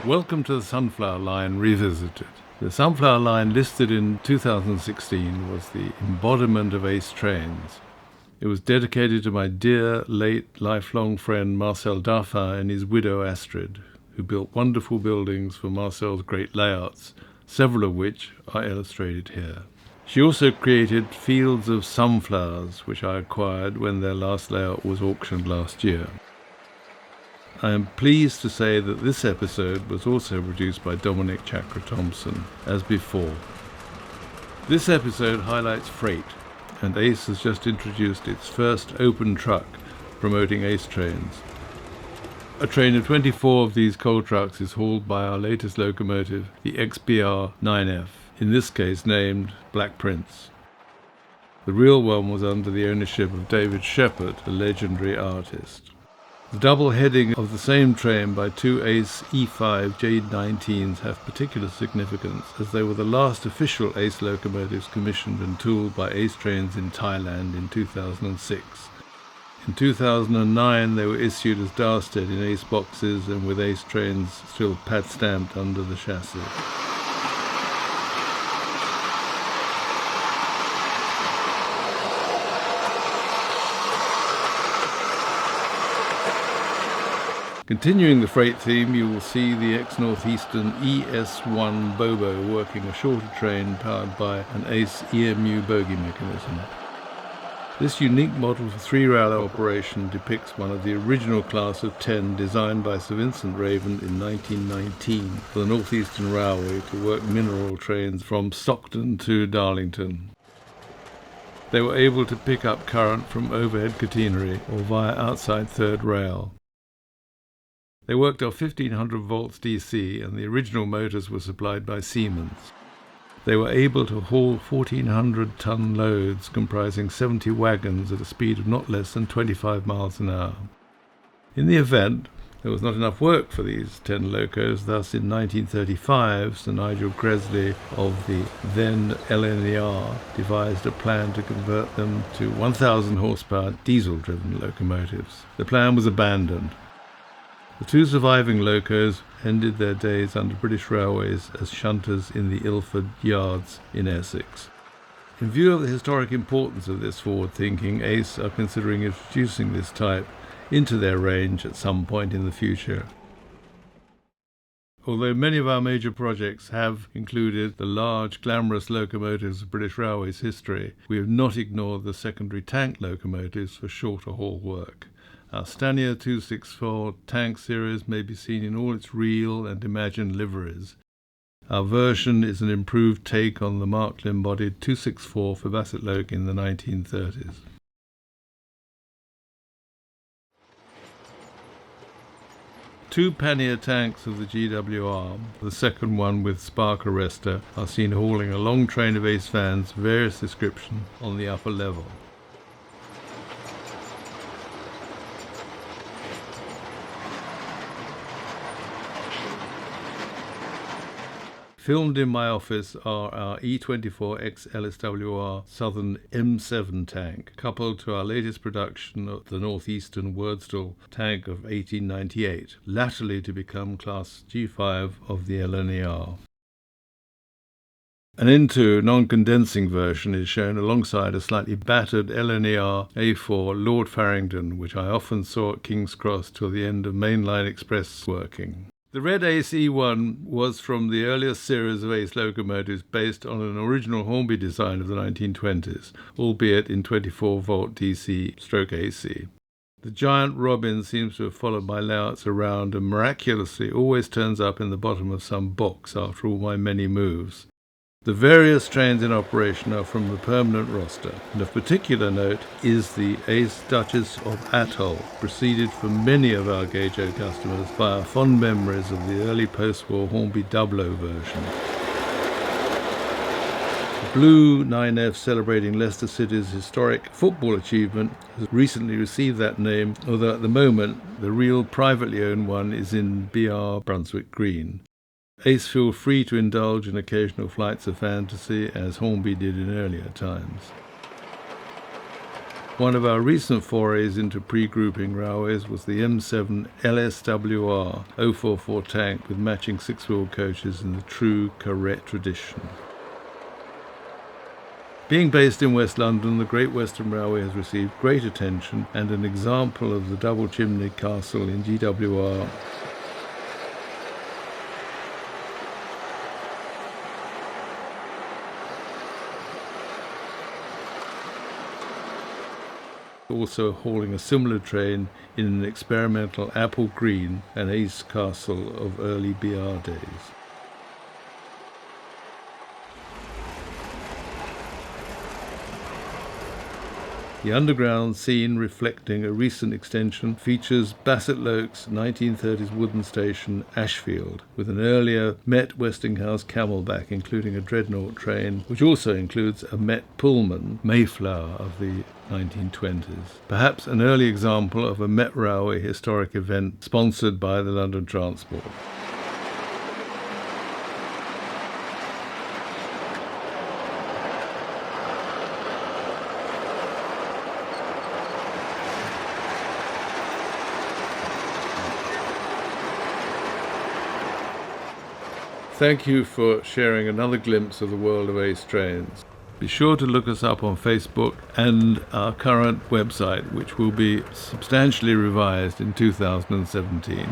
Welcome to the Sunflower Line Revisited. The Sunflower Line listed in 2016 was the embodiment of Ace Trains. It was dedicated to my dear, late, lifelong friend Marcel Daffin and his widow Astrid, who built wonderful buildings for Marcel's great layouts, several of which are illustrated here. She also created fields of sunflowers, which I acquired when their last layout was auctioned last year. I am pleased to say that this episode was also produced by Dominic Chakra-Thompson, as before. This episode highlights freight, and Ace has just introduced its first open truck promoting Ace trains. A train of 24 of these coal trucks is hauled by our latest locomotive, the XBR 9F, in this case named Black Prince. The real one was under the ownership of David Shepard, a legendary artist. The double heading of the same train by two Ace E5 J19s have particular significance, as they were the last official Ace locomotives commissioned and tooled by Ace Trains in Thailand in 2006. In 2009 they were issued as Darstead in Ace boxes and with Ace Trains still pad-stamped under the chassis. Continuing the freight theme, you will see the ex-Northeastern ES1 Bobo working a shorter train powered by an Ace EMU bogie mechanism. This unique model for three-rail operation depicts one of the original class of 10 designed by Sir Vincent Raven in 1919 for the Northeastern Railway to work mineral trains from Stockton to Darlington. They were able to pick up current from overhead catenary or via outside third rail. They worked off 1500 volts DC, and the original motors were supplied by Siemens. They were able to haul 1400-ton loads comprising 70 wagons at a speed of not less than 25 miles an hour. In the event, there was not enough work for these 10 locos, thus in 1935 Sir Nigel Gresley of the then LNER devised a plan to convert them to 1,000 horsepower diesel-driven locomotives. The plan was abandoned. The two surviving locos ended their days under British Railways as shunters in the Ilford yards in Essex. In view of the historic importance of this forward thinking, Ace are considering introducing this type into their range at some point in the future. Although many of our major projects have included the large, glamorous locomotives of British Railways history, we have not ignored the secondary tank locomotives for shorter haul work. Our Stanier 264 tank series may be seen in all its real and imagined liveries. Our version is an improved take on the Marklin-bodied 264 for Bassettloke in the 1930s. Two pannier tanks of the GWR, the second one with spark arrestor, are seen hauling a long train of Ace vans of various description on the upper level. Filmed in my office are our E24X LSWR Southern M7 tank, coupled to our latest production of the Northeastern Wordstall tank of 1898, latterly to become Class G5 of the LNER. An N2 non-condensing version is shown alongside a slightly battered LNER A4 Lord Farringdon, which I often saw at King's Cross till the end of mainline express working. The red Ace E1 was from the earliest series of Ace locomotives based on an original Hornby design of the 1920s, albeit in 24-volt DC/AC. The giant Robin seems to have followed my layouts around and miraculously always turns up in the bottom of some box after all my many moves. The various trains in operation are from the permanent roster, and of particular note is the Ace Duchess of Atholl, preceded for many of our Gauge O customers by our fond memories of the early post-war Hornby 00 version. The blue 9F celebrating Leicester City's historic football achievement has recently received that name, although at the moment the real privately owned one is in BR Brunswick Green. Ace feel free to indulge in occasional flights of fantasy, as Hornby did in earlier times. One of our recent forays into pre-grouping railways was the M7 LSWR 044 tank with matching six-wheel coaches in the true carrette tradition. Being based in West London, the Great Western Railway has received great attention, and an example of the double-chimneyed castle in GWR also hauling a similar train in an experimental apple green and ace castle of early BR days. The underground scene, reflecting a recent extension, features Bassettloke's 1930s wooden station Ashfield, with an earlier Met Westinghouse Camelback, including a dreadnought train, which also includes a Met Pullman Mayflower of the 1920s. Perhaps an early example of a Met Railway historic event sponsored by the London Transport. Thank you for sharing another glimpse of the world of ace trains. Be sure to look us up on Facebook and our current website, which will be substantially revised in 2017.